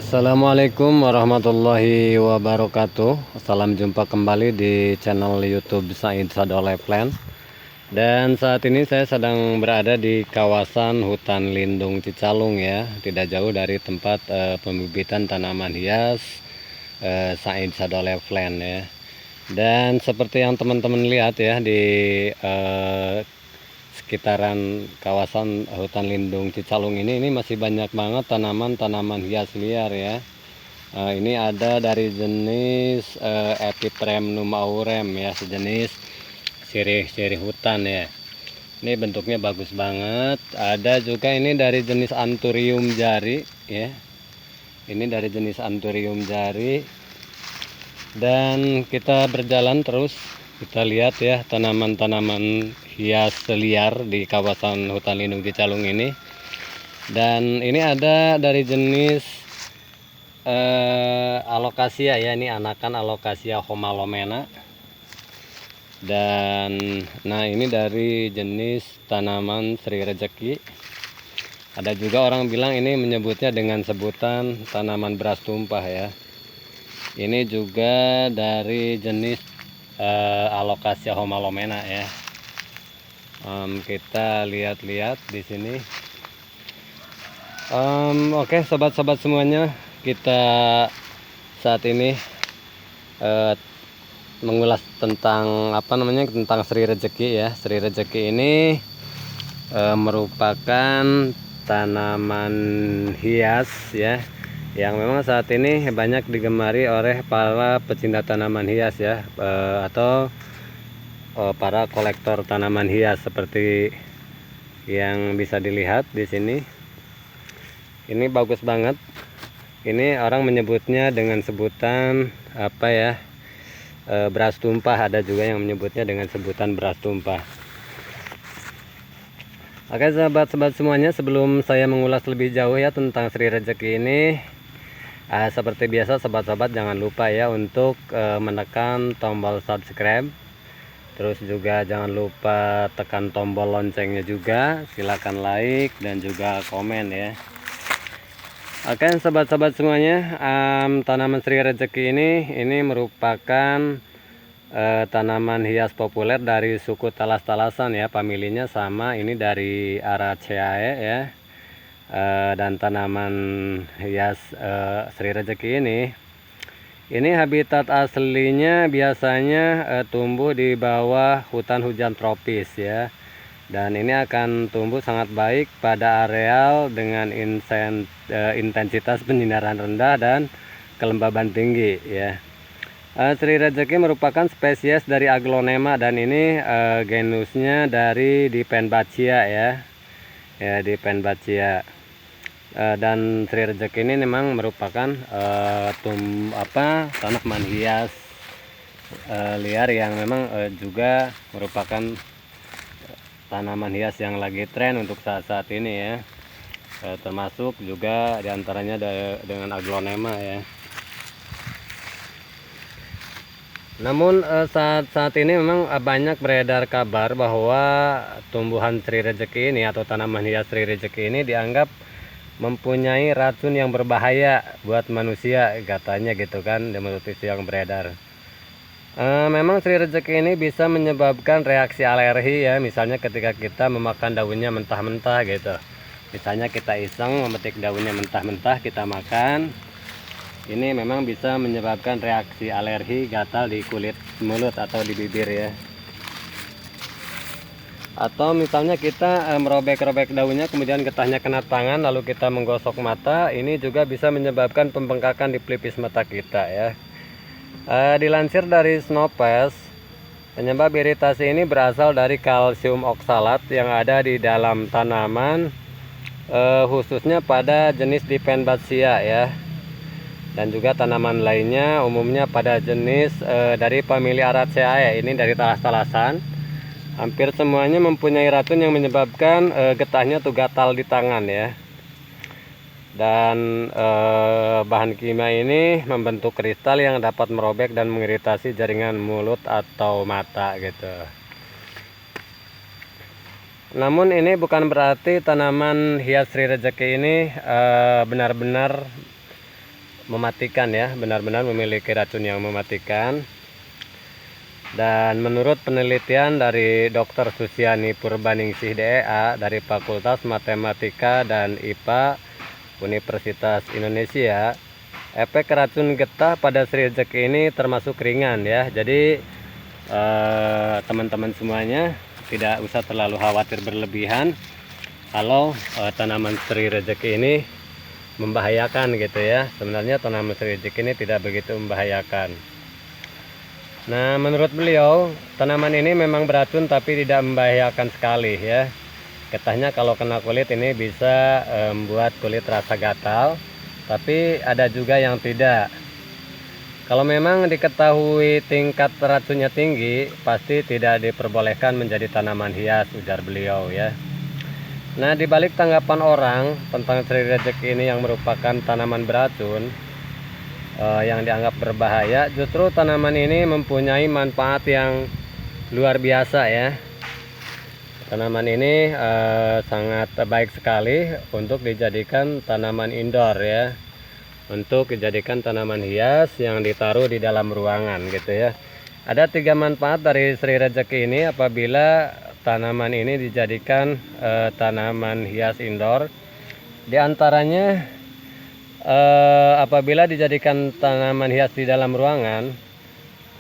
Assalamualaikum warahmatullahi wabarakatuh. Salam jumpa kembali di channel YouTube Said Sado Liveland. Dan saat ini saya sedang berada di kawasan hutan lindung Cicalung ya, tidak jauh dari tempat pembibitan tanaman hias Said Sado Liveland ya. Dan seperti yang teman-teman lihat ya di sekitaran kawasan hutan lindung Cicalung ini masih banyak banget tanaman-tanaman hias liar ya. Ini ada dari jenis Epipremnum aurem ya, sejenis sirih-sirih hutan ya. Ini bentuknya bagus banget. Ada juga ini dari jenis Anthurium jari ya. Ini dari jenis Anthurium jari. Dan kita berjalan terus, kita lihat ya tanaman-tanaman hias liar di kawasan hutan lindung Cicalung ini. Dan ini ada dari jenis alokasia ya, ini anakan alokasia homalomena. Dan nah ini dari jenis tanaman Sri Rejeki. Ada juga orang bilang ini menyebutnya dengan sebutan tanaman beras tumpah ya. Ini juga dari jenis alokasia homalomena ya. Kita lihat-lihat di sini. Oke, sobat-sobat semuanya, kita saat ini mengulas tentang tentang Sri Rejeki ya. Sri Rejeki ini merupakan tanaman hias ya, yang memang saat ini banyak digemari oleh para pecinta tanaman hias ya, atau para kolektor tanaman hias seperti yang bisa dilihat di sini. Ini bagus banget. Ini orang menyebutnya dengan sebutan apa ya? Beras tumpah. Ada juga yang menyebutnya dengan sebutan beras tumpah. Oke sahabat-sahabat semuanya, sebelum saya mengulas lebih jauh ya tentang Sri Rejeki ini, seperti biasa sahabat-sahabat jangan lupa ya untuk menekan tombol subscribe. Terus juga jangan lupa tekan tombol loncengnya juga. Silakan like dan juga komen ya. Oke sahabat-sahabat semuanya, tanaman Sri Rejeki ini merupakan tanaman hias populer dari suku talas-talasan ya, familinya sama ini dari Araceae ya. Dan tanaman hias Sri Rejeki ini habitat aslinya biasanya tumbuh di bawah hutan hujan tropis ya. Dan ini akan tumbuh sangat baik pada areal dengan intensitas penyinaran rendah dan kelembaban tinggi ya. Sri Rejeki merupakan spesies dari Aglonema dan ini genusnya dari Dipenbachia ya. Ya, Dipenbachia. Dan Sri Rejeki ini memang merupakan tanaman hias liar yang memang juga merupakan tanaman hias yang lagi tren untuk saat-saat ini ya. Termasuk juga diantaranya dengan Aglonema ya. Namun saat ini memang banyak beredar kabar bahwa tumbuhan Sri Rejeki ini atau tanaman hias Sri Rejeki ini dianggap mempunyai racun yang berbahaya buat manusia, katanya gitu kan, menurut isu yang beredar. Memang Sri Rejeki ini bisa menyebabkan reaksi alergi ya, misalnya ketika kita memakan daunnya mentah-mentah gitu. Misalnya kita iseng memetik daunnya mentah-mentah kita makan, ini memang bisa menyebabkan reaksi alergi, gatal di kulit mulut atau di bibir ya. Atau misalnya kita merobek-robek daunnya kemudian getahnya kena tangan lalu kita menggosok mata, ini juga bisa menyebabkan pembengkakan di pelipis mata kita ya. Dilansir dari Snopes, penyebab iritasi ini berasal dari kalsium oksalat yang ada di dalam tanaman, khususnya pada jenis Dipenbachia ya. Dan juga tanaman lainnya umumnya pada jenis dari famili Araceae, ini dari talas-talasan. Hampir semuanya mempunyai racun yang menyebabkan getahnya tuh gatal di tangan ya. Dan bahan kimia ini membentuk kristal yang dapat merobek dan mengiritasi jaringan mulut atau mata gitu. Namun ini bukan berarti tanaman hias Sri Rejeki ini benar-benar mematikan ya, benar-benar memiliki racun yang mematikan. Dan menurut penelitian dari Dr. Susiani Purbaningsih DEA dari Fakultas Matematika dan IPA Universitas Indonesia, efek racun getah pada Sri Rejeki ini termasuk ringan ya. Jadi teman-teman semuanya tidak usah terlalu khawatir berlebihan kalau tanaman Sri Rejeki ini membahayakan gitu ya. Sebenarnya tanaman Sri Rejeki ini tidak begitu membahayakan. Nah, menurut beliau tanaman ini memang beracun tapi tidak membahayakan sekali ya. Getahnya kalau kena kulit ini bisa membuat kulit rasa gatal, tapi ada juga yang tidak. Kalau memang diketahui tingkat racunnya tinggi, pasti tidak diperbolehkan menjadi tanaman hias, ujar beliau ya. Nah, dibalik tanggapan orang tentang Sri Rejeki ini yang merupakan tanaman beracun, yang dianggap berbahaya, justru tanaman ini mempunyai manfaat yang luar biasa ya. Tanaman ini sangat baik sekali untuk dijadikan tanaman indoor ya, untuk dijadikan tanaman hias yang ditaruh di dalam ruangan gitu ya. Ada 3 manfaat dari Sri Rejeki ini apabila tanaman ini dijadikan tanaman hias indoor. Di antaranya apabila dijadikan tanaman hias di dalam ruangan,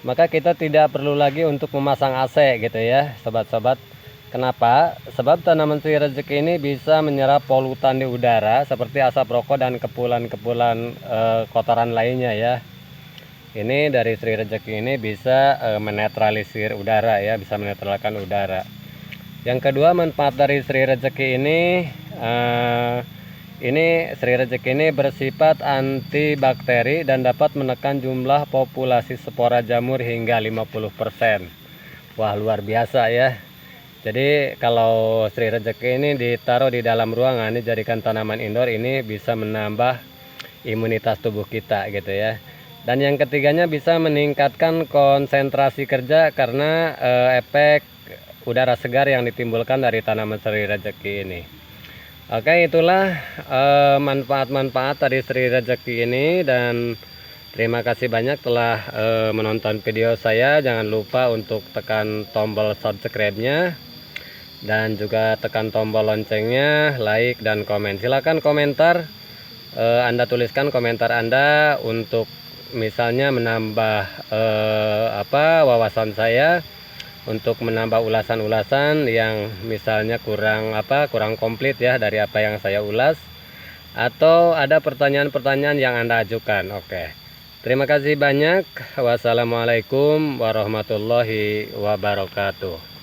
maka kita tidak perlu lagi untuk memasang AC gitu ya sobat-sobat. Kenapa? Sebab tanaman Sri Rejeki ini bisa menyerap polutan di udara seperti asap rokok dan kepulan-kepulan kotoran lainnya ya. Ini dari Sri Rejeki ini bisa menetralisir udara ya, bisa menetralkan udara. Yang kedua, manfaat dari Sri Rejeki ini Sri Rejeki ini bersifat antibakteri dan dapat menekan jumlah populasi spora jamur hingga 50%. Wah, luar biasa ya. Jadi kalau Sri Rejeki ini ditaruh di dalam ruangan, dijadikan tanaman indoor, ini bisa menambah imunitas tubuh kita gitu ya. Dan yang ketiganya bisa meningkatkan konsentrasi kerja karena efek udara segar yang ditimbulkan dari tanaman Sri Rejeki ini. Oke, itulah manfaat-manfaat dari Sri Rejeki ini, dan terima kasih banyak telah menonton video saya. Jangan lupa untuk tekan tombol subscribe-nya dan juga tekan tombol loncengnya, like dan komen. Silakan komentar, Anda tuliskan komentar Anda untuk misalnya menambah wawasan saya, untuk menambah ulasan-ulasan yang misalnya kurang komplit ya dari apa yang saya ulas, atau ada pertanyaan-pertanyaan yang Anda ajukan. Oke. Terima kasih banyak. Wassalamualaikum warahmatullahi wabarakatuh.